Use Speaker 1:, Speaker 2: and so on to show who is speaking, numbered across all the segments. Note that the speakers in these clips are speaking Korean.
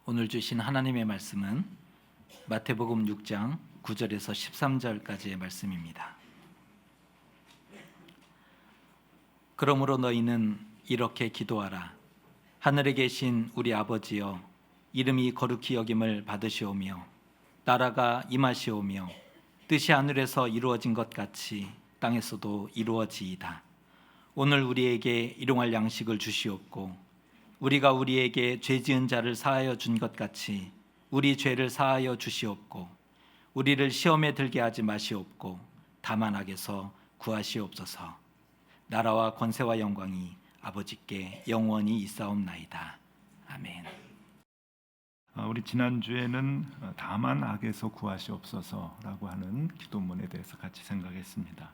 Speaker 1: 오늘 주신 하나님의 말씀은 마태복음 6장 9절에서 13절까지의 말씀입니다. 그러므로 너희는 이렇게 기도하라. 하늘에 계신 우리 아버지여, 이름이 거룩히 여김을 받으시오며 나라가 임하시오며 뜻이 하늘에서 이루어진 것 같이 땅에서도 이루어지이다. 오늘 우리에게 일용할 양식을 주시옵고 우리가 우리에게 죄 지은 자를 사하여 준 것 같이 우리 죄를 사하여 주시옵고 우리를 시험에 들게 하지 마시옵고 다만 악에서 구하시옵소서. 나라와 권세와 영광이 아버지께 영원히 있사옵나이다. 아멘.
Speaker 2: 우리 지난주에는 다만 악에서 구하시옵소서라고 하는 기도문에 대해서 같이 생각했습니다.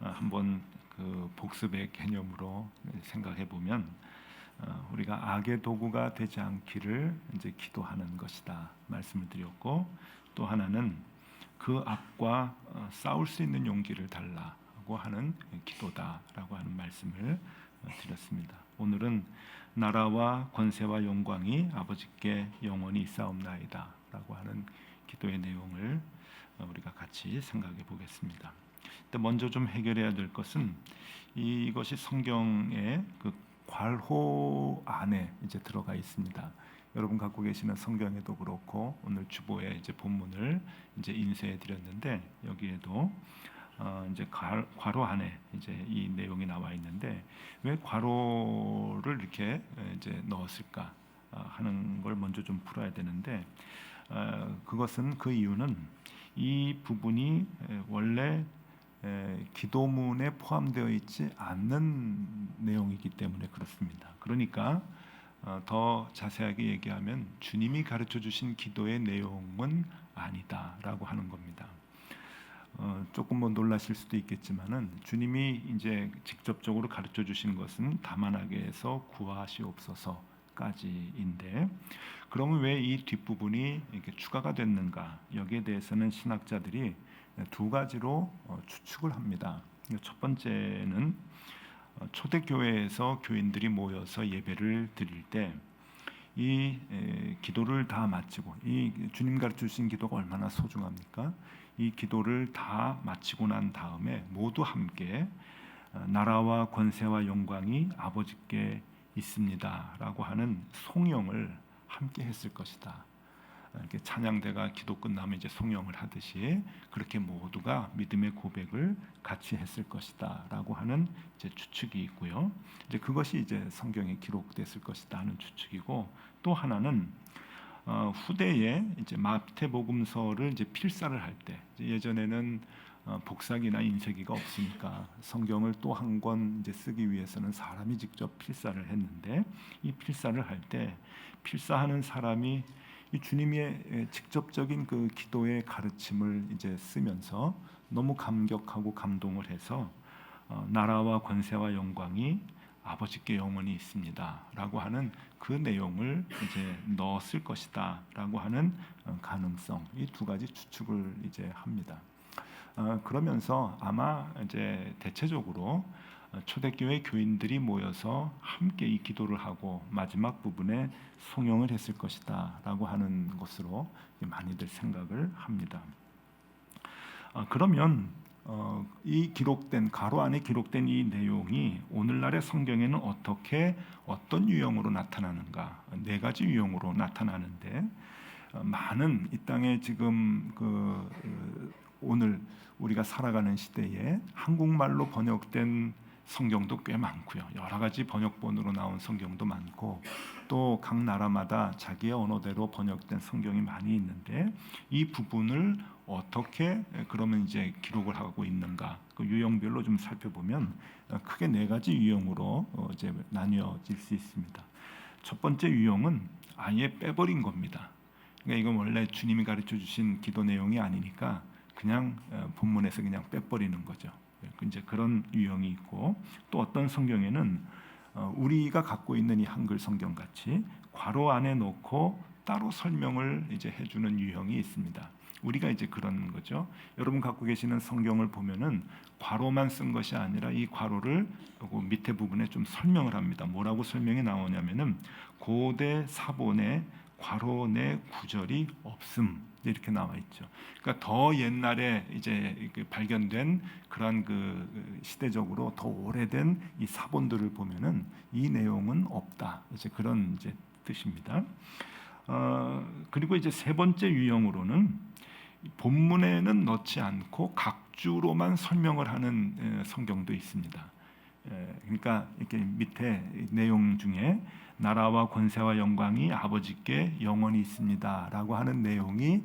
Speaker 2: 한번 그 복습의 개념으로 생각해 보면 우리가 악의 도구가 되지 않기를 이제 기도하는 것이다 말씀을 드렸고, 또 하나는 그 악과 싸울 수 있는 용기를 달라고 하는 기도다라고 하는 말씀을 드렸습니다. 오늘은 나라와 권세와 영광이 아버지께 영원히 있사옵나이다 라고 하는 기도의 내용을 우리가 같이 생각해 보겠습니다. 먼저 좀 해결해야 될 것은 이것이 성경의 그 괄호 안에 이제 들어가 있습니다. 여러분 갖고 계시는 성경에도 그렇고 오늘 주보에 이제 본문을 이제 인쇄해 드렸는데, 여기에도 이제 괄호 안에 이제 이 내용이 나와 있는데, 왜 괄호를 이렇게 이제 넣었을까 하는 걸 먼저 좀 풀어야 되는데, 그것은 그 이유는 이 부분이 원래 기도문에 포함되어 있지 않는 내용이기 때문에 그렇습니다. 그러니까 더 자세하게 얘기하면 주님이 가르쳐 주신 기도의 내용은 아니다라고 하는 겁니다. 조금 뭐 놀라실 수도 있겠지만은 주님이 이제 직접적으로 가르쳐 주신 것은 다만 악에서 구하시옵소서까지인데, 그러면 왜 이 뒷부분이 이렇게 추가가 됐는가? 여기에 대해서는 신학자들이 두 가지로 추측을 합니다. 첫 번째는 초대교회에서 교인들이 모여서 예배를 드릴 때 이 기도를 다 마치고, 이 주님 가르쳐 주신 기도가 얼마나 소중합니까? 이 기도를 다 마치고 난 다음에 모두 함께 나라와 권세와 영광이 아버지께 있습니다라고 하는 송영을 함께 했을 것이다. 이렇게 찬양대가 기도 끝나면 이제 송영을 하듯이 그렇게 모두가 믿음의 고백을 같이 했을 것이다라고 하는 이제 추측이 있고요. 이제 그것이 이제 성경에 기록됐을 것이다 하는 추측이고, 또 하나는 후대에 이제 마태복음서를 이제 필사를 할 때, 예전에는 복사기나 인쇄기가 없으니까 성경을 또 한 권 이제 쓰기 위해서는 사람이 직접 필사를 했는데, 이 필사를 할 때 필사하는 사람이 이 주님의 직접적인 그 기도의 가르침을 이제 쓰면서 너무 감격하고 감동을 해서 나라와 권세와 영광이 아버지께 영원히 있습니다라고 하는 그 내용을 이제 넣었을 것이다라고 하는 가능성, 이 두 가지 추측을 이제 합니다. 그러면서 아마 이제 대체적으로 초대교회 교인들이 모여서 함께 이 기도를 하고 마지막 부분에 송영을 했을 것이다라고 하는 것으로 많이들 생각을 합니다. 그러면 이 기록된 괄호 안에 기록된 이 내용이 오늘날의 성경에는 어떻게 어떤 유형으로 나타나는가? 네 가지 유형으로 나타나는데, 많은 이 땅에 지금 오늘 우리가 살아가는 시대에 한국말로 번역된 성경도 꽤 많고요. 여러 가지 번역본으로 나온 성경도 많고, 또 각 나라마다 자기의 언어대로 번역된 성경이 많이 있는데, 이 부분을 어떻게 그러면 이제 기록을 하고 있는가? 그 유형별로 좀 살펴보면 크게 네 가지 유형으로 이제 나뉘어질 수 있습니다. 첫 번째 유형은 아예 빼버린 겁니다. 그러니까 이건 원래 주님이 가르쳐 주신 기도 내용이 아니니까 그냥 본문에서 그냥 빼버리는 거죠. 이제 그런 유형이 있고, 또 어떤 성경에는 우리가 갖고 있는 이 한글 성경 같이 괄호 안에 놓고 따로 설명을 이제 해주는 유형이 있습니다. 우리가 이제 그런 거죠. 여러분 갖고 계시는 성경을 보면은 괄호만 쓴 것이 아니라 이 괄호를 밑에 부분에 좀 설명을 합니다. 뭐라고 설명이 나오냐면은 고대 사본의 괄호 내 구절이 없음 이렇게 나와 있죠. 그러니까 더 옛날에 이제 발견된 그런 그 시대적으로 더 오래된 이 사본들을 보면은 이 내용은 없다. 이제 그런 이제 뜻입니다. 그리고 이제 세 번째 유형으로는 본문에는 넣지 않고 각주로만 설명을 하는 성경도 있습니다. 그러니까 이렇게 밑에 내용 중에 나라와 권세와 영광이 아버지께 영원히 있습니다라고 하는 내용이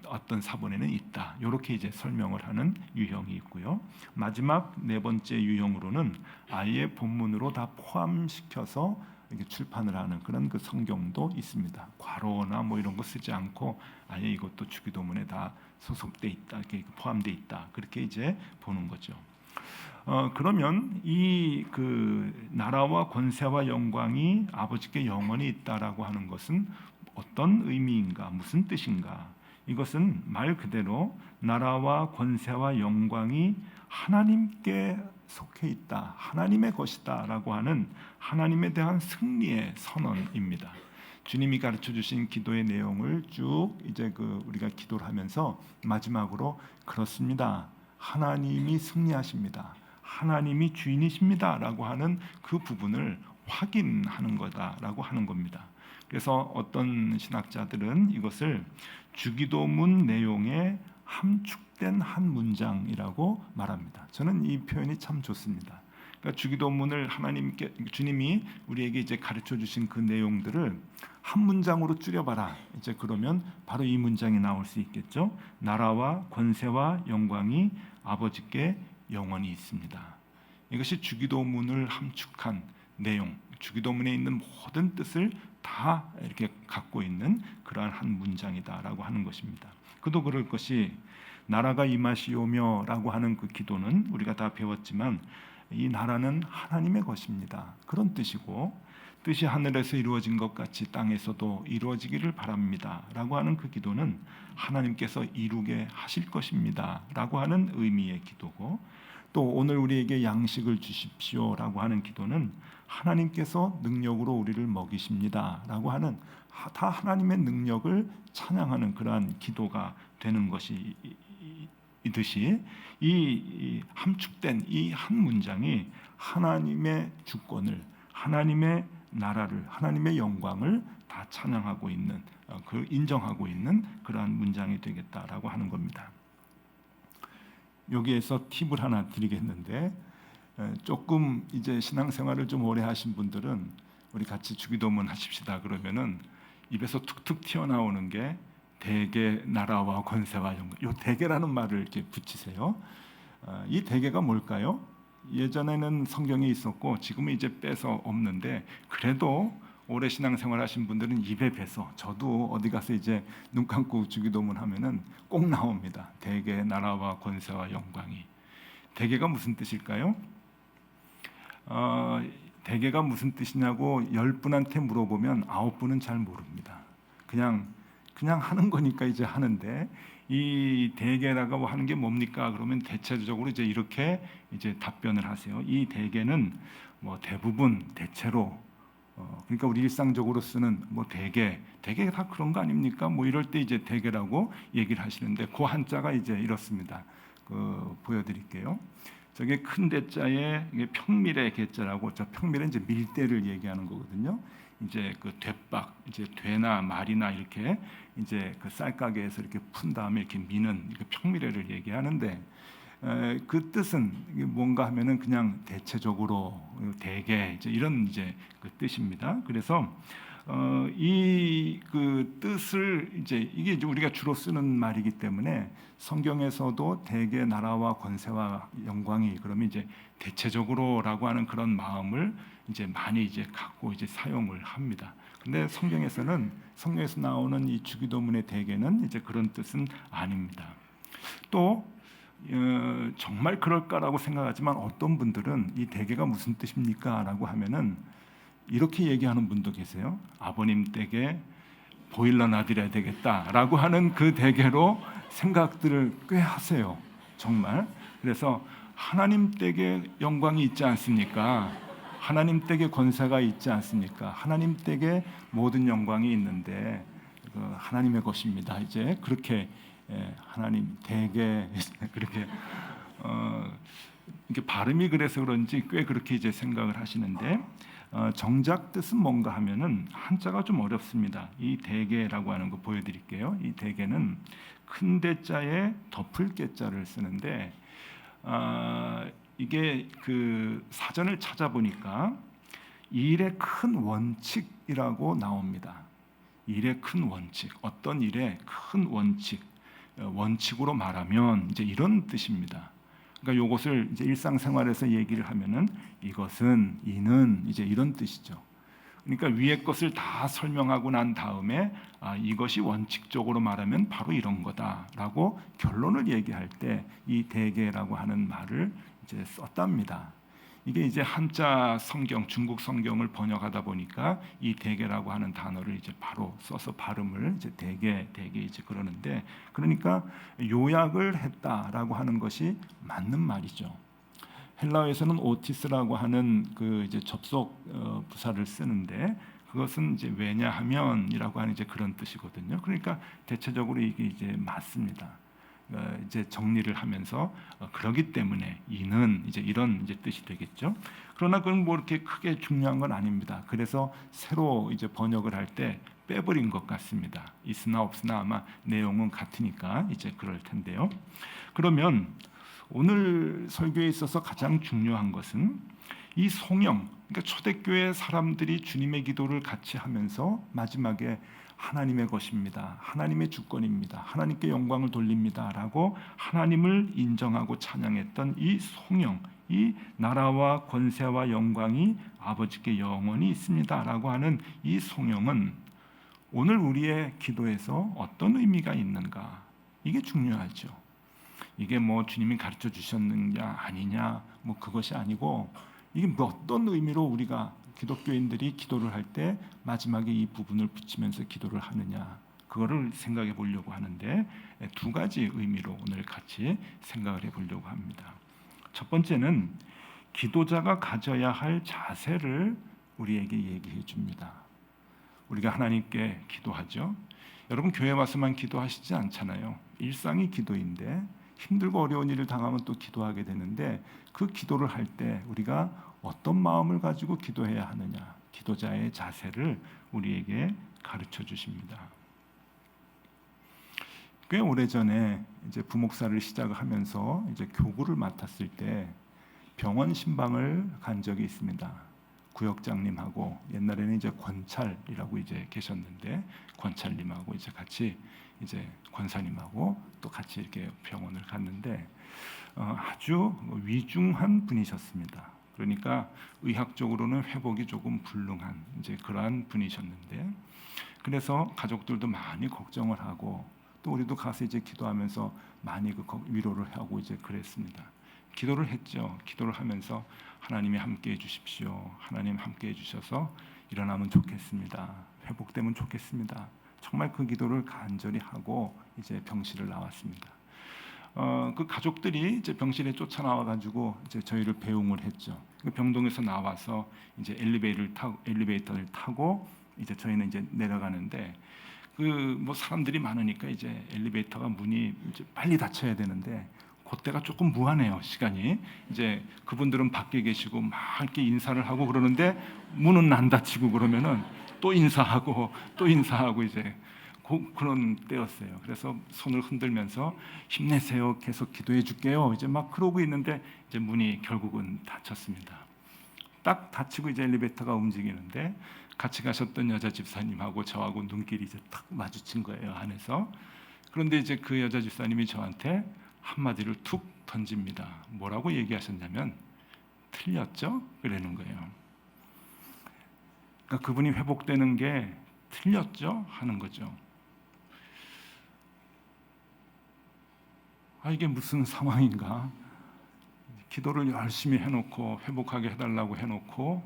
Speaker 2: 어떤 사본에는 있다. 이렇게 이제 설명을 하는 유형이 있고요. 마지막 네 번째 유형으로는 아예 본문으로 다 포함시켜서 이렇게 출판을 하는 그런 그 성경도 있습니다. 괄호나 뭐 이런 거 쓰지 않고 아예 이것도 주기도문에 다 소속돼 있다, 이렇게 포함돼 있다. 그렇게 이제 보는 거죠. 그러면 이 그 나라와 권세와 영광이 아버지께 영원히 있다라고 하는 것은 어떤 의미인가, 무슨 뜻인가? 이것은 말 그대로 나라와 권세와 영광이 하나님께 속해 있다, 하나님의 것이다라고 하는 하나님에 대한 승리의 선언입니다. 주님이 가르쳐 주신 기도의 내용을 쭉 이제 그 우리가 기도를 하면서 마지막으로 그렇습니다. 하나님이 승리하십니다. 하나님이 주인이십니다라고 하는 그 부분을 확인하는 거다라고 하는 겁니다. 그래서 어떤 신학자들은 이것을 주기도문 내용의 함축된 한 문장이라고 말합니다. 저는 이 표현이 참 좋습니다. 그러니까 주기도문을 주님이 우리에게 이제 가르쳐 주신 그 내용들을 한 문장으로 줄여봐라. 이제 그러면 바로 이 문장이 나올 수 있겠죠. 나라와 권세와 영광이 아버지께 영원히 있습니다. 이것이 주기도문을 함축한 내용, 주기도문에 있는 모든 뜻을 다 이렇게 갖고 있는 그러한 한 문장이다라고 하는 것입니다. 그도 그럴 것이 나라가 임하시오며라고 하는 그 기도는 우리가 다 배웠지만 이 나라는 하나님의 것입니다. 그런 뜻이고 뜻이 하늘에서 이루어진 것 같이 땅에서도 이루어지기를 바랍니다라고 하는 그 기도는 하나님께서 이루게 하실 것입니다라고 하는 의미의 기도고 또 오늘 우리에게 양식을 주십시오라고 하는 기도는 하나님께서 능력으로 우리를 먹이십니다라고 하는 다 하나님의 능력을 찬양하는 그러한 기도가 되는 것이 이듯이 이 함축된 이 한 문장이 하나님의 주권을, 하나님의 나라를, 하나님의 영광을 다 찬양하고 있는, 그 인정하고 있는 그러한 문장이 되겠다라고 하는 겁니다. 여기에서 팁을 하나 드리겠는데 조금 이제 신앙생활을 좀 오래 하신 분들은 우리 같이 주기도문 하십시다 그러면은 입에서 툭툭 튀어나오는 게 대개 나라와 권세와 영광. 이 대개라는 말을 이렇게 붙이세요. 이 대개가 뭘까요? 예전에는 성경에 있었고 지금은 이제 빼서 없는데 그래도 오래 신앙생활 하신 분들은 입에 배서 저도 어디 가서 이제 눈 감고 주기도문 하면은 꼭 나옵니다. 대개 나라와 권세와 영광이. 대개가 무슨 뜻일까요? 대개가 무슨 뜻이냐고 10분한테 물어보면 9분은 잘 모릅니다. 그냥 하는 거니까 이제 하는데 이 대개라고 하는 게 뭡니까? 그러면 대체적으로 이제 이렇게 이제 답변을 하세요. 이 대개는 뭐 대부분, 대체로 그러니까 우리 일상적으로 쓰는 뭐 대개 다 그런 거 아닙니까? 뭐 이럴 때 이제 대개라고 얘기를 하시는데 그 한자가 이제 이렇습니다. 보여드릴게요. 저게 큰 대자에 평밀의 개자라고, 저 평밀은 이제 밀대를 얘기하는 거거든요. 이제 그 대박, 이제 되나 말이나 이렇게 이제 그 쌀가게에서 이렇게 푼 다음에 이렇게 미는 평밀회를 얘기하는데 그 뜻은 뭔가 하면은 그냥 대체적으로 대개 이제 이런 이제 그 뜻입니다. 그래서 이 그 뜻을 이제 이게 우리가 주로 쓰는 말이기 때문에 성경에서도 대개 나라와 권세와 영광이 그러면 이제 대체적으로라고 하는 그런 마음을 이제 많이 이제 갖고 이제 사용을 합니다. 근데 성경에서 나오는 이 주기도문의 대개는 이제 그런 뜻은 아닙니다. 또 정말 그럴까라고 생각하지만 어떤 분들은 이 대개가 무슨 뜻입니까라고 하면은 이렇게 얘기하는 분도 계세요. 아버님 댁에 보일러 놔드려야 되겠다라고 하는 그 대개로 생각들을 꽤 하세요. 정말. 그래서 하나님 댁에 영광이 있지 않습니까? 하나님 댁에 권세가 있지 않습니까? 하나님 댁에 모든 영광이 있는데 하나님의 것입니다. 이제 그렇게 하나님 댁에 그렇게 이게 발음이 그래서 그런지 꽤 그렇게 이제 생각을 하시는데 정작 뜻은 뭔가 하면은 한자가 좀 어렵습니다. 이 대개라고 하는 거 보여드릴게요. 이 대개는 큰 대자에 덮을 개자를 쓰는데 이게 그 사전을 찾아보니까 일의 큰 원칙이라고 나옵니다. 일의 큰 원칙, 어떤 일의 큰 원칙, 원칙으로 말하면 이제 이런 뜻입니다. 그러니까 이것을 이제 일상생활에서 얘기를 하면은 이것은 이는 이제 이런 뜻이죠. 그러니까 위의 것을 다 설명하고 난 다음에 이것이 원칙적으로 말하면 바로 이런 거다라고 결론을 얘기할 때 이 대개라고 하는 말을 이제 썼답니다. 이게 이제 한자 성경, 중국 성경을 번역하다 보니까 이 대개라고 하는 단어를 이제 바로 써서 발음을 이제 대개 이제 그러는데, 그러니까 요약을 했다라고 하는 것이 맞는 말이죠. 헬라어에서는 오티스라고 하는 그 이제 접속 부사를 쓰는데 그것은 이제 왜냐하면이라고 하는 이제 그런 뜻이거든요. 그러니까 대체적으로 이게 이제 맞습니다. 이제 정리를 하면서 그러기 때문에 이는 이제 이런 이제 뜻이 되겠죠. 그러나 그건 뭐 이렇게 크게 중요한 건 아닙니다. 그래서 새로 이제 번역을 할 때 빼버린 것 같습니다. 있으나 없으나 아마 내용은 같으니까 이제 그럴 텐데요. 그러면 오늘 설교에 있어서 가장 중요한 것은 이 송영, 그러니까 초대교회 사람들이 주님의 기도를 같이 하면서 마지막에 하나님의 것입니다. 하나님의 주권입니다. 하나님께 영광을 돌립니다라고 하나님을 인정하고 찬양했던 이 송영, 이 나라와 권세와 영광이 아버지께 영원히 있습니다라고 하는 이 송영은 오늘 우리의 기도에서 어떤 의미가 있는가? 이게 중요하죠. 이게 뭐 주님이 가르쳐 주셨느냐 아니냐 뭐 그것이 아니고 이게 어떤 의미로 우리가 기독교인들이 기도를 할 때 마지막에 이 부분을 붙이면서 기도를 하느냐, 그거를 생각해 보려고 하는데 두 가지 의미로 오늘 같이 생각을 해 보려고 합니다. 첫 번째는 기도자가 가져야 할 자세를 우리에게 얘기해 줍니다. 우리가 하나님께 기도하죠. 여러분 교회 와서만 기도하시지 않잖아요. 일상이 기도인데 힘들고 어려운 일을 당하면 또 기도하게 되는데 그 기도를 할 때 우리가 어떤 마음을 가지고 기도해야 하느냐, 기도자의 자세를 우리에게 가르쳐 주십니다. 꽤 오래전에 이제 부목사를 시작하면서 이제 교구를 맡았을 때 병원 신방을 간 적이 있습니다. 구역장님하고 옛날에는 이제 권찰이라고 이제 계셨는데 권찰님하고 이제 같이 이제 권사님하고 또 같이 이렇게 병원을 갔는데 아주 위중한 분이셨습니다. 그러니까 의학적으로는 회복이 조금 불능한 이제 그러한 분이셨는데, 그래서 가족들도 많이 걱정을 하고 또 우리도 가서 이제 기도하면서 많이 그 위로를 하고 이제 그랬습니다. 기도를 했죠. 기도를 하면서 하나님이 함께해 주십시오. 하나님 함께해 주셔서 일어나면 좋겠습니다. 회복되면 좋겠습니다. 정말 그 기도를 간절히 하고 이제 병실을 나왔습니다. 그 가족들이 이제 병실에 쫓아나와 가지고 이제 저희를 배웅을 했죠. 그 병동에서 나와서 이제 엘리베이터를 타고 이제 저희는 이제 내려가는데 그 뭐 사람들이 많으니까 이제 엘리베이터가 문이 이제 빨리 닫혀야 되는데 그때가 조금 무한해요, 시간이. 이제 그분들은 밖에 계시고 막 이렇게 인사를 하고 그러는데 문은 안 닫히고 그러면은 또 인사하고 이제 그런 때였어요. 그래서 손을 흔들면서 힘내세요, 계속 기도해 줄게요. 이제 막 그러고 있는데 이제 문이 결국은 닫혔습니다. 딱 닫히고 이제 엘리베이터가 움직이는데 같이 가셨던 여자 집사님하고 저하고 눈길이 이제 탁 마주친 거예요, 안에서. 그런데 이제 그 여자 집사님이 저한테 한마디를 툭 던집니다. 뭐라고 얘기하셨냐면 틀렸죠? 그러는 거예요. 그러니까 그분이 회복되는 게 틀렸죠? 하는 거죠. 이게 무슨 상황인가? 기도를 열심히 해놓고 회복하게 해달라고 해놓고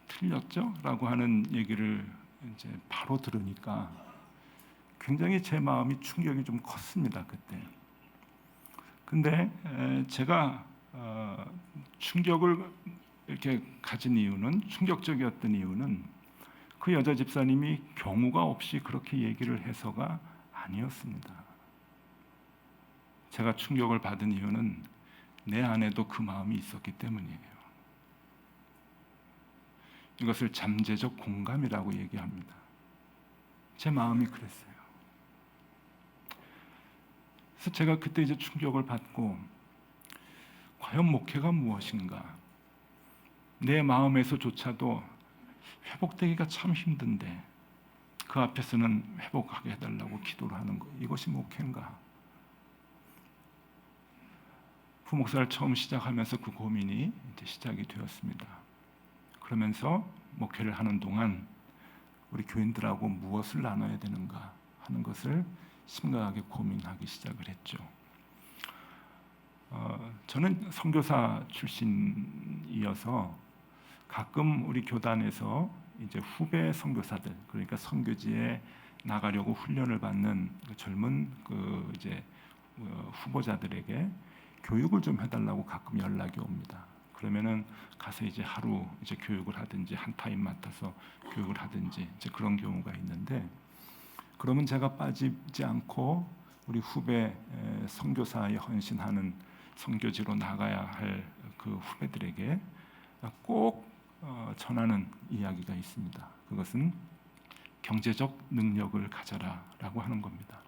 Speaker 2: 틀렸죠? 라고 하는 얘기를 이제 바로 들으니까 굉장히 제 마음이 충격이 좀 컸습니다, 그때. 근데 제가 충격을 이렇게 가진 이유는, 충격적이었던 이유는 그 여자 집사님이 경우가 없이 그렇게 얘기를 해서가 아니었습니다. 제가 충격을 받은 이유는 내 안에도 그 마음이 있었기 때문이에요. 이것을 잠재적 공감이라고 얘기합니다. 제 마음이 그랬어요. 그래서 제가 그때 이제 충격을 받고, 과연 목회가 무엇인가? 내 마음에서조차도 회복되기가 참 힘든데 그 앞에서는 회복하게 해달라고 기도를 하는 것, 이것이 목회인가? 부목사를 처음 시작하면서 그 고민이 이제 시작이 되었습니다. 그러면서 목회를 하는 동안 우리 교인들하고 무엇을 나눠야 되는가 하는 것을 심각하게 고민하기 시작을 했죠. 저는 선교사 출신이어서 가끔 우리 교단에서 이제 후배 선교사들, 그러니까 선교지에 나가려고 훈련을 받는 젊은 이제 후보자들에게 교육을 좀 해달라고 가끔 연락이 옵니다. 그러면은 가서 이제 하루 이제 교육을 하든지 한 타임 맡아서 교육을 하든지 이제 그런 경우가 있는데, 그러면 제가 빠지지 않고 우리 후배 선교사에 헌신하는 선교지로 나가야 할 그 후배들에게 꼭 전하는 이야기가 있습니다. 그것은 경제적 능력을 가져라라고 하는 겁니다.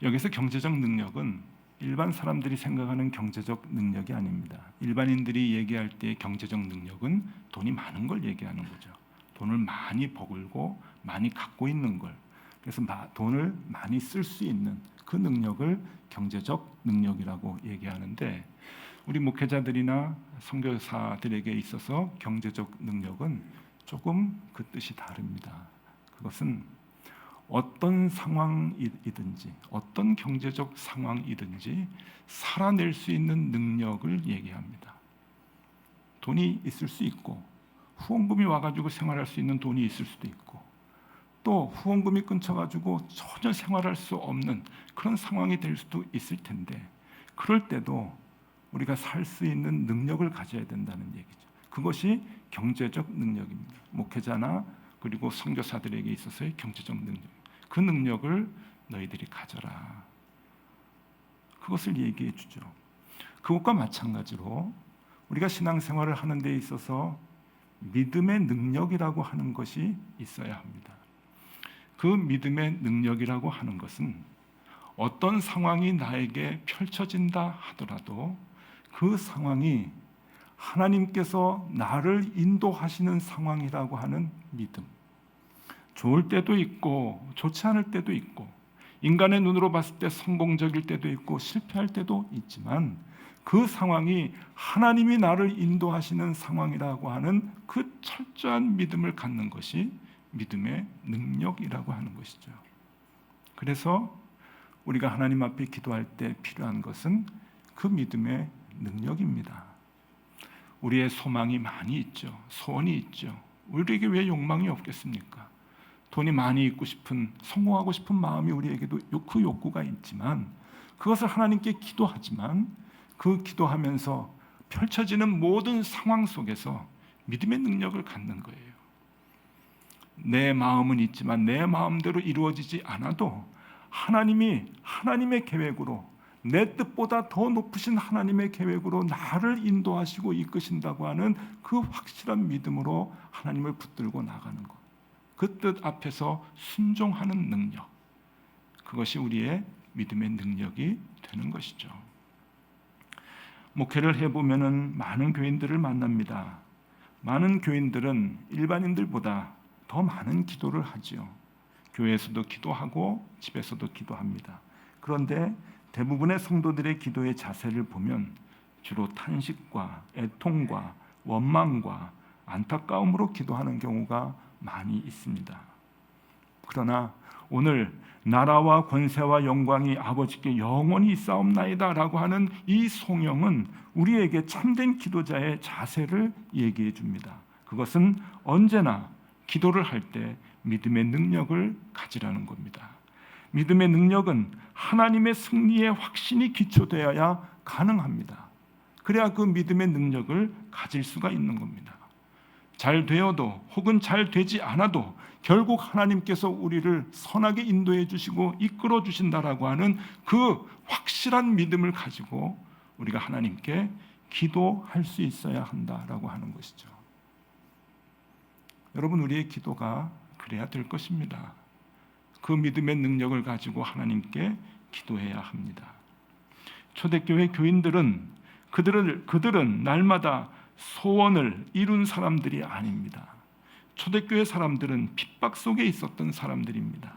Speaker 2: 여기서 경제적 능력은 일반 사람들이 생각하는 경제적 능력이 아닙니다. 일반인들이 얘기할 때 경제적 능력은 돈이 많은 걸 얘기하는 거죠. 돈을 많이 벌고 많이 갖고 있는 걸, 그래서 돈을 많이 쓸 수 있는 그 능력을 경제적 능력이라고 얘기하는데, 우리 목회자들이나 선교사들에게 있어서 경제적 능력은 조금 그 뜻이 다릅니다. 그것은 어떤 상황이든지, 어떤 경제적 상황이든지 살아낼 수 있는 능력을 얘기합니다. 돈이 있을 수 있고, 후원금이 와가지고 생활할 수 있는 돈이 있을 수도 있고, 또 후원금이 끊겨가지고 전혀 생활할 수 없는 그런 상황이 될 수도 있을 텐데, 그럴 때도 우리가 살 수 있는 능력을 가져야 된다는 얘기죠. 그것이 경제적 능력입니다. 목회자나 그리고 선교사들에게 있어서의 경제적 능력, 그 능력을 너희들이 가져라, 그것을 얘기해 주죠. 그것과 마찬가지로 우리가 신앙생활을 하는 데 있어서 믿음의 능력이라고 하는 것이 있어야 합니다. 그 믿음의 능력이라고 하는 것은 어떤 상황이 나에게 펼쳐진다 하더라도 그 상황이 하나님께서 나를 인도하시는 상황이라고 하는 믿음. 좋을 때도 있고 좋지 않을 때도 있고, 인간의 눈으로 봤을 때 성공적일 때도 있고 실패할 때도 있지만, 그 상황이 하나님이 나를 인도하시는 상황이라고 하는 그 철저한 믿음을 갖는 것이 믿음의 능력이라고 하는 것이죠. 그래서 우리가 하나님 앞에 기도할 때 필요한 것은 그 믿음의 능력입니다. 우리의 소망이 많이 있죠. 소원이 있죠. 우리에게 왜 욕망이 없겠습니까? 돈이 많이 있고 싶은, 성공하고 싶은 마음이 우리에게도 그 욕구가 있지만, 그것을 하나님께 기도하지만 그 기도하면서 펼쳐지는 모든 상황 속에서 믿음의 능력을 갖는 거예요. 내 마음은 있지만 내 마음대로 이루어지지 않아도 하나님의 계획으로, 내 뜻보다 더 높으신 하나님의 계획으로 나를 인도하시고 이끄신다고 하는 그 확실한 믿음으로 하나님을 붙들고 나가는 것, 그 뜻 앞에서 순종하는 능력, 그것이 우리의 믿음의 능력이 되는 것이죠. 목회를 해보면 많은 교인들을 만납니다. 많은 교인들은 일반인들보다 더 많은 기도를 하지요. 교회에서도 기도하고 집에서도 기도합니다. 그런데 대부분의 성도들의 기도의 자세를 보면 주로 탄식과 애통과 원망과 안타까움으로 기도하는 경우가 많이 있습니다. 그러나 오늘 나라와 권세와 영광이 아버지께 영원히 있사옵나이다 라고 하는 이 송영은 우리에게 참된 기도자의 자세를 얘기해 줍니다. 그것은 언제나 기도를 할 때 믿음의 능력을 가지라는 겁니다. 믿음의 능력은 하나님의 승리에 확신이 기초되어야 가능합니다. 그래야 그 믿음의 능력을 가질 수가 있는 겁니다. 잘 되어도 혹은 잘 되지 않아도 결국 하나님께서 우리를 선하게 인도해 주시고 이끌어 주신다라고 하는 그 확실한 믿음을 가지고 우리가 하나님께 기도할 수 있어야 한다라고 하는 것이죠. 여러분, 우리의 기도가 그래야 될 것입니다. 그 믿음의 능력을 가지고 하나님께 기도해야 합니다. 초대교회 교인들은 그들은 날마다 소원을 이룬 사람들이 아닙니다. 초대교회 사람들은 핍박 속에 있었던 사람들입니다.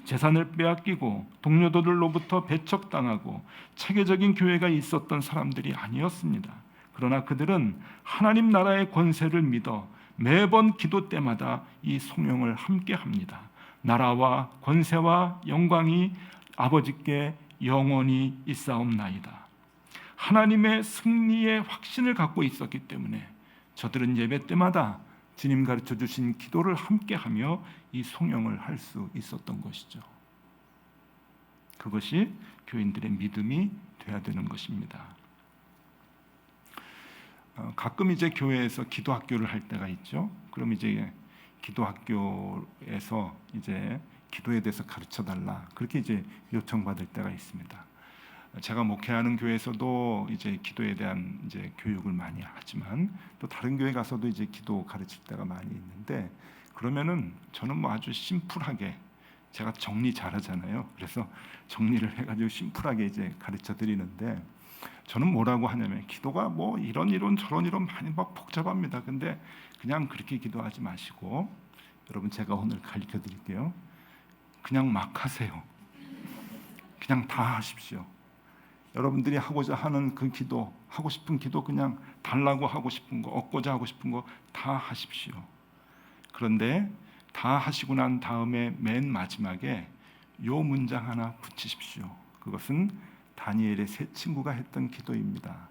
Speaker 2: 재산을 빼앗기고 동료들로부터 배척당하고 체계적인 교회가 있었던 사람들이 아니었습니다. 그러나 그들은 하나님 나라의 권세를 믿어 매번 기도 때마다 이 송영을 함께 합니다. 나라와 권세와 영광이 아버지께 영원히 있사옵나이다. 하나님의 승리의 확신을 갖고 있었기 때문에 저들은 예배 때마다 주님 가르쳐 주신 기도를 함께하며 이 송영을 할 수 있었던 것이죠. 그것이 교인들의 믿음이 되어야 되는 것입니다. 가끔 이제 교회에서 기도 학교를 할 때가 있죠. 그럼 이제 기도 학교에서 이제 기도에 대해서 가르쳐 달라 그렇게 이제 요청받을 때가 있습니다. 제가 목회하는 교회에서도 이제 기도에 대한 이제 교육을 많이 하지만 또 다른 교회 가서도 이제 기도 가르칠 때가 많이 있는데 그러면은 저는 뭐 아주 심플하게 제가 정리 잘하잖아요. 그래서 정리를 해가지고 심플하게 이제 가르쳐 드리는데 저는 뭐라고 하냐면 기도가 뭐 이런 이론 저런 이론 많이 막 복잡합니다. 근데 그냥 그렇게 기도하지 마시고 여러분 제가 오늘 가르쳐 드릴게요. 그냥 막 하세요. 그냥 다 하십시오. 여러분들이 하고자 하는 그 기도, 하고 싶은 기도 그냥 달라고 하고 싶은 거, 얻고자 하고 싶은 거 다 하십시오. 그런데 다 하시고 난 다음에 맨 마지막에 요 문장 하나 붙이십시오. 그것은 다니엘의 세 친구가 했던 기도입니다.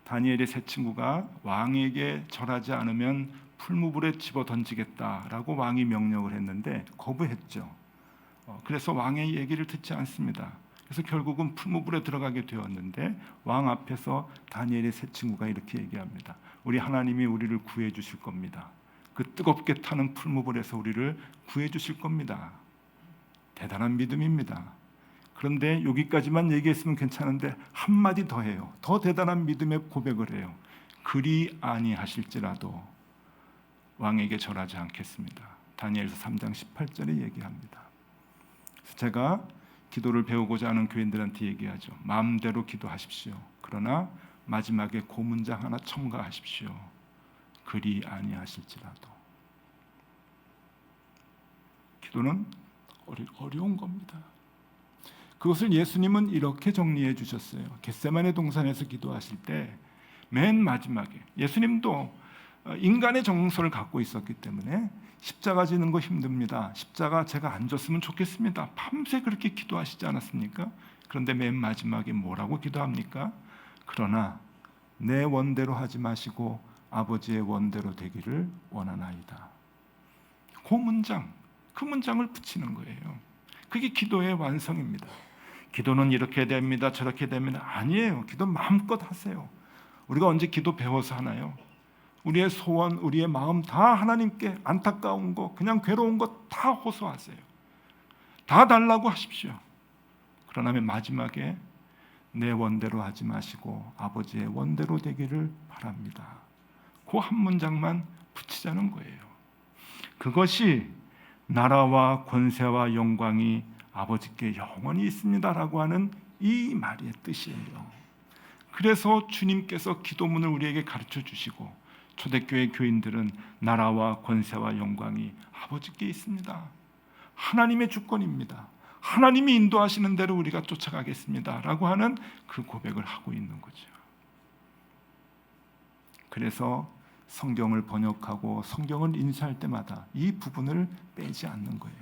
Speaker 2: 다니엘의 세 친구가 왕에게 절하지 않으면 풀무불에 집어 던지겠다라고 왕이 명령을 했는데 거부했죠. 그래서 왕의 얘기를 듣지 않습니다. 그래서 결국은 풀무불에 들어가게 되었는데 왕 앞에서 다니엘의 세 친구가 이렇게 얘기합니다. 우리 하나님이 우리를 구해 주실 겁니다. 그 뜨겁게 타는 풀무불에서 우리를 구해 주실 겁니다. 대단한 믿음입니다. 그런데 여기까지만 얘기했으면 괜찮은데 한마디 더 해요. 더 대단한 믿음의 고백을 해요. 그리 아니하실지라도 왕에게 절하지 않겠습니다. 다니엘서 3장 18절에 얘기합니다. 그래서 제가 기도를 배우고자 하는 교인들한테 얘기하죠. 마음대로 기도하십시오. 그러나 마지막에 그 문장 하나 첨가하십시오. 그리 아니하실지라도. 기도는 어려운 겁니다. 그것을 예수님은 이렇게 정리해 주셨어요. 겟세마네 동산에서 기도하실 때 맨 마지막에 예수님도 인간의 정서를 갖고 있었기 때문에 십자가 지는 거 힘듭니다. 십자가 제가 안 졌으면 좋겠습니다. 밤새 그렇게 기도하시지 않았습니까? 그런데 맨 마지막에 뭐라고 기도합니까? 그러나 내 원대로 하지 마시고 아버지의 원대로 되기를 원하나이다. 그 문장을 붙이는 거예요. 그게 기도의 완성입니다. 기도는 이렇게 됩니다. 저렇게 됩니다. 아니에요. 기도 마음껏 하세요. 우리가 언제 기도 배워서 하나요? 우리의 소원, 우리의 마음 다 하나님께 안타까운 거, 그냥 괴로운 거 다 호소하세요. 다 달라고 하십시오. 그러나 마지막에 내 원대로 하지 마시고 아버지의 원대로 되기를 바랍니다. 그 한 문장만 붙이자는 거예요. 그것이 나라와 권세와 영광이 아버지께 영원히 있습니다라고 하는 이 말의 뜻이에요. 그래서 주님께서 기도문을 우리에게 가르쳐 주시고 초대교회 교인들은 나라와 권세와 영광이 아버지께 있습니다. 하나님의 주권입니다. 하나님이 인도하시는 대로 우리가 쫓아가겠습니다 라고 하는 그 고백을 하고 있는 거죠. 그래서 성경을 번역하고 성경을 인쇄할 때마다 이 부분을 빼지 않는 거예요.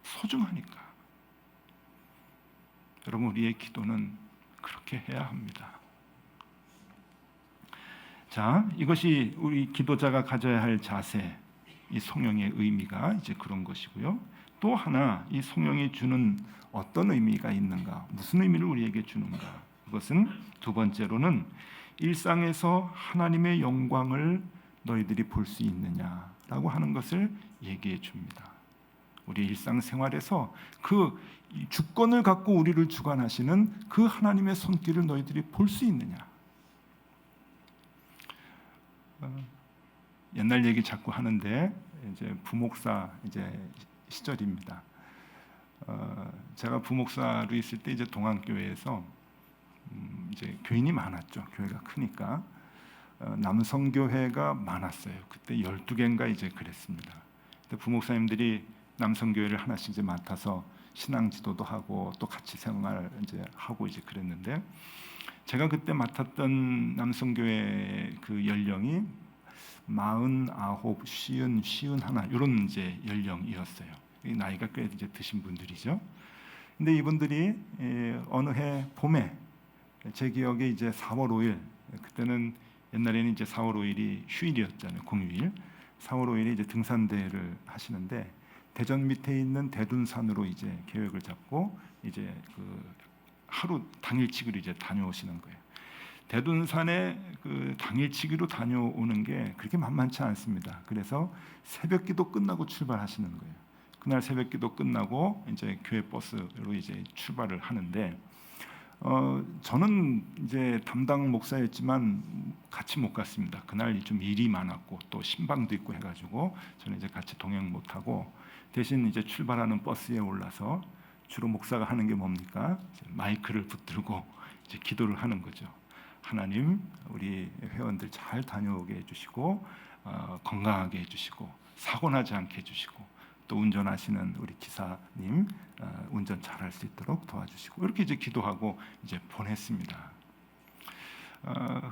Speaker 2: 소중하니까. 여러분, 우리의 기도는 그렇게 해야 합니다. 자, 이것이 우리 기도자가 가져야 할 자세, 이 송영의 의미가 이제 그런 것이고요. 또 하나 이 송영이 주는 어떤 의미가 있는가, 무슨 의미를 우리에게 주는가? 그것은 두 번째로는 일상에서 하나님의 영광을 너희들이 볼 수 있느냐라고 하는 것을 얘기해 줍니다. 우리 일상생활에서 그 주권을 갖고 우리를 주관하시는 그 하나님의 손길을 너희들이 볼 수 있느냐. 옛날 얘기 자꾸 하는데 이제 부목사 이제 시절입니다. 제가 부목사로 있을 때 이제 동안교회에서 이제 교인이 많았죠. 교회가 크니까 남성 교회가 많았어요. 그때 12개인가 이제 그랬습니다. 근데 부목사님들이 남성 교회를 하나씩 이제 맡아서 신앙 지도도 하고 또 같이 생활 이제 하고 이제 그랬는데 제가 그때 맡았던 남성 교회 그 연령이 49, 50, 51 이런 이제 연령이었어요. 나이가 꽤 이제 드신 분들이죠. 근데 이분들이 어느 해 봄에 제 기억에 이제 4월 5일 그때는 옛날에는 이제 4월 5일이 휴일이었잖아요. 공휴일. 4월 5일에 이제 등산대회를 하시는데 대전 밑에 있는 대둔산으로 이제 계획을 잡고 이제 그 하루 당일치기로 이제 다녀오시는 거예요. 대둔산에 그 당일치기로 다녀오는 게 그렇게 만만치 않습니다. 그래서 새벽기도 끝나고 출발하시는 거예요. 그날 새벽기도 끝나고 이제 교회 버스로 이제 출발을 하는데 저는 이제 담당 목사였지만 같이 못 갔습니다. 그날 좀 일이 많았고 또 신방도 있고 해가지고 저는 이제 같이 동행 못 하고 대신 이제 출발하는 버스에 올라서 주로 목사가 하는 게 뭡니까? 마이크를 붙들고 이제 기도를 하는 거죠. 하나님, 우리 회원들 잘 다녀오게 해주시고 건강하게 해주시고 사고 나지 않게 해주시고 또 운전하시는 우리 기사님 운전 잘할 수 있도록 도와주시고 이렇게 이제 기도하고 이제 보냈습니다.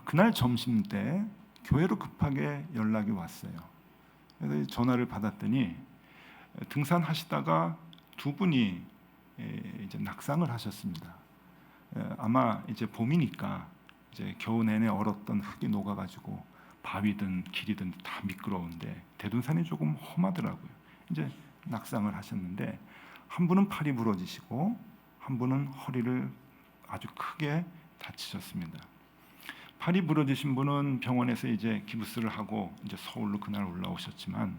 Speaker 2: 그날 점심 때 교회로 급하게 연락이 왔어요. 그래서 전화를 받았더니 등산하시다가 두 분이 이제 낙상을 하셨습니다. 아마 이제 봄이니까 이제 겨우 내내 얼었던 흙이 녹아가지고 바위든 길이든 다 미끄러운데 대둔산이 조금 험하더라고요. 이제 낙상을 하셨는데 한 분은 팔이 부러지시고 한 분은 허리를 아주 크게 다치셨습니다. 팔이 부러지신 분은 병원에서 이제 기부스를 하고 이제 서울로 그날 올라오셨지만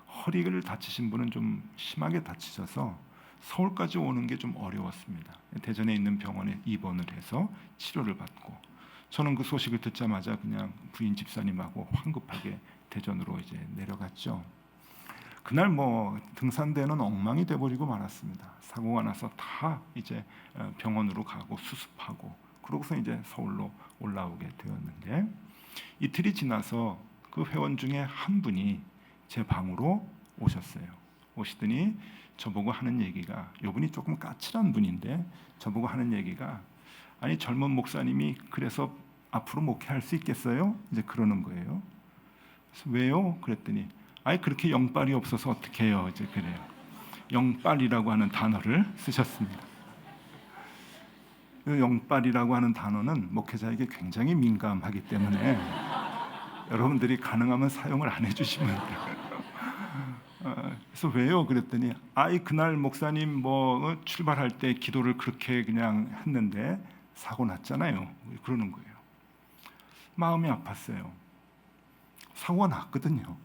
Speaker 2: 허리를 다치신 분은 좀 심하게 다치셔서 서울까지 오는 게 좀 어려웠습니다. 대전에 있는 병원에 입원을 해서 치료를 받고 저는 그 소식을 듣자마자 그냥 부인 집사님하고 황급하게 대전으로 이제 내려갔죠. 그날 뭐 등산대는 엉망이 돼버리고 말았습니다. 사고가 나서 다 이제 병원으로 가고 수습하고 그러고서 이제 서울로 올라오게 되었는데 이틀이 지나서 그 회원 중에 한 분이 제 방으로 오셨어요. 오시더니 저보고 하는 얘기가 이분이 조금 까칠한 분인데 저보고 하는 얘기가 아니 젊은 목사님이 그래서 앞으로 목회할 수 있겠어요? 이제 그러는 거예요. 그래서 왜요? 그랬더니 아니 그렇게 영빨이 없어서 어떻게 해요? 이제 그래요. 영빨이라고 하는 단어를 쓰셨습니다. 그 영빨이라고 하는 단어는 목회자에게 굉장히 민감하기 때문에 여러분들이 가능하면 사용을 안 해주시면 돼요. 그래서 왜요? 그랬더니 아이 그날 목사님 뭐 출발할 때 기도를 그렇게 그냥 했는데 사고 났잖아요. 그러는 거예요. 마음이 아팠어요. 사고가 났거든요.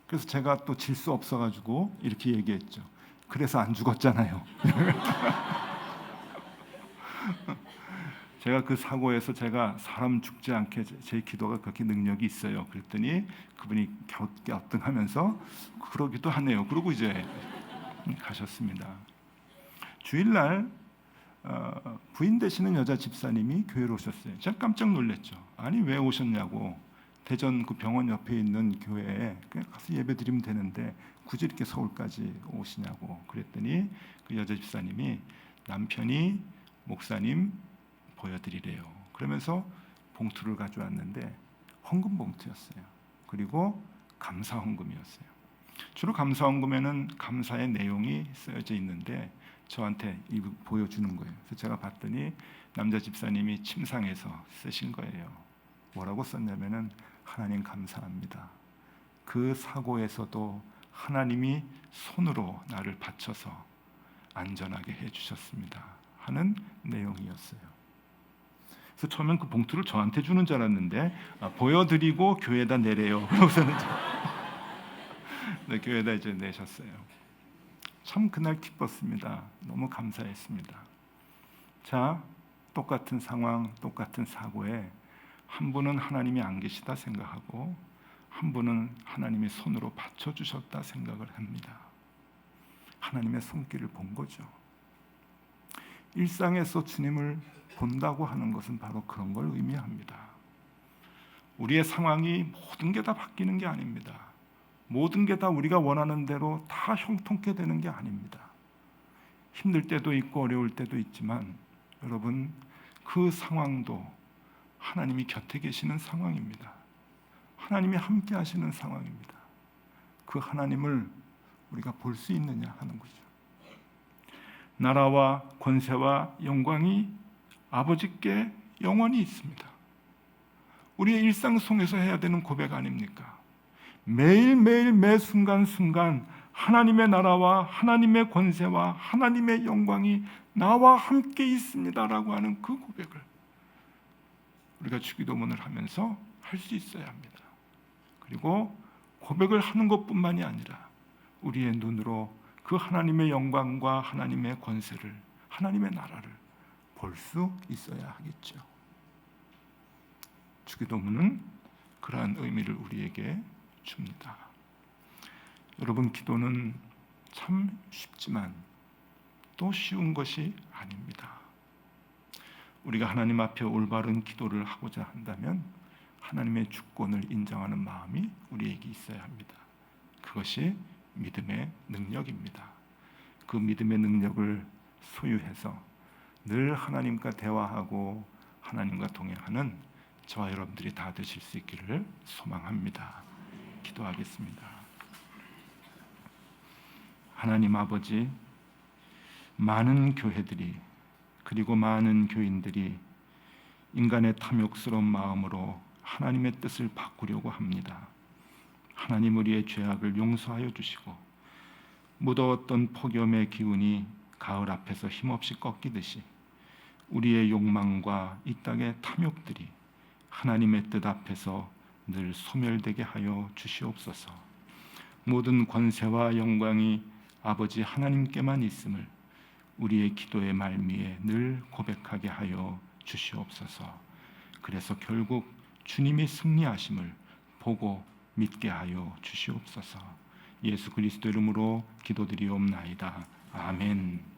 Speaker 2: 그래서 제가 또 질 수 없어가지고 이렇게 얘기했죠. 그래서 안 죽었잖아요. 제가 그 사고에서 제가 사람 죽지 않게 제 기도가 그렇게 능력이 있어요. 그랬더니 그분이 갸우뚱하면서 그러기도 하네요. 그러고 이제 가셨습니다. 주일날 부인 되시는 여자 집사님이 교회로 오셨어요. 제가 깜짝 놀랐죠. 아니 왜 오셨냐고. 대전 그 병원 옆에 있는 교회에 그냥 가서 예배 드리면 되는데 굳이 이렇게 서울까지 오시냐고. 그랬더니 그 여자 집사님이 남편이 목사님 보여드리래요. 그러면서 봉투를 가져왔는데 헌금 봉투였어요. 그리고 감사 헌금이었어요. 주로 감사 헌금에는 감사의 내용이 쓰여져 있는데 저한테 이거 보여주는 거예요. 그래서 제가 봤더니 남자 집사님이 침상에서 쓰신 거예요. 뭐라고 썼냐면은 하나님 감사합니다. 그 사고에서도 하나님이 손으로 나를 받쳐서 안전하게 해주셨습니다. 하는 내용이었어요. 그래서 처음엔 그 봉투를 저한테 주는 줄 알았는데 보여드리고 교회에다 내래요. 그러고서는 네, 교회에다 이제 내셨어요. 참 그날 기뻤습니다. 너무 감사했습니다. 자, 똑같은 상황, 똑같은 사고에 한 분은 하나님이 안 계시다 생각하고 한 분은 하나님의 손으로 받쳐주셨다 생각을 합니다. 하나님의 손길을 본 거죠. 일상에서 주님을 본다고 하는 것은 바로 그런 걸 의미합니다. 우리의 상황이 모든 게 다 바뀌는 게 아닙니다. 모든 게 다 우리가 원하는 대로 다 형통케 되는 게 아닙니다. 힘들 때도 있고 어려울 때도 있지만 여러분, 그 상황도 하나님이 곁에 계시는 상황입니다. 하나님이 함께 하시는 상황입니다. 그 하나님을 우리가 볼 수 있느냐 하는 거죠. 나라와 권세와 영광이 아버지께 영원히 있습니다. 우리의 일상 속에서 해야 되는 고백 아닙니까? 매일매일 매 순간순간 하나님의 나라와 하나님의 권세와 하나님의 영광이 나와 함께 있습니다라고 하는 그 고백을 우리가 주기도문을 하면서 할 수 있어야 합니다. 그리고 고백을 하는 것뿐만이 아니라 우리의 눈으로 그 하나님의 영광과 하나님의 권세를, 하나님의 나라를 볼 수 있어야 하겠죠. 주기도문은 그러한 의미를 우리에게 줍니다. 여러분, 기도는 참 쉽지만 또 쉬운 것이 아닙니다. 우리가 하나님 앞에 올바른 기도를 하고자 한다면 하나님의 주권을 인정하는 마음이 우리에게 있어야 합니다. 그것이 믿음의 능력입니다. 그 믿음의 능력을 소유해서 늘 하나님과 대화하고 하나님과 동행하는 저와 여러분들이 다 되실 수 있기를 소망합니다. 기도하겠습니다. 하나님 아버지, 많은 교회들이 그리고 많은 교인들이 인간의 탐욕스러운 마음으로 하나님의 뜻을 바꾸려고 합니다. 하나님, 우리의 죄악을 용서하여 주시고 무더웠던 폭염의 기운이 가을 앞에서 힘없이 꺾이듯이 우리의 욕망과 이 땅의 탐욕들이 하나님의 뜻 앞에서 늘 소멸되게 하여 주시옵소서. 모든 권세와 영광이 아버지 하나님께만 있음을 우리의 기도의 말미에 늘 고백하게 하여 주시옵소서. 그래서 결국 주님이 승리하심을 보고 믿게 하여 주시옵소서. 예수 그리스도 이름으로 기도드리옵나이다. 아멘.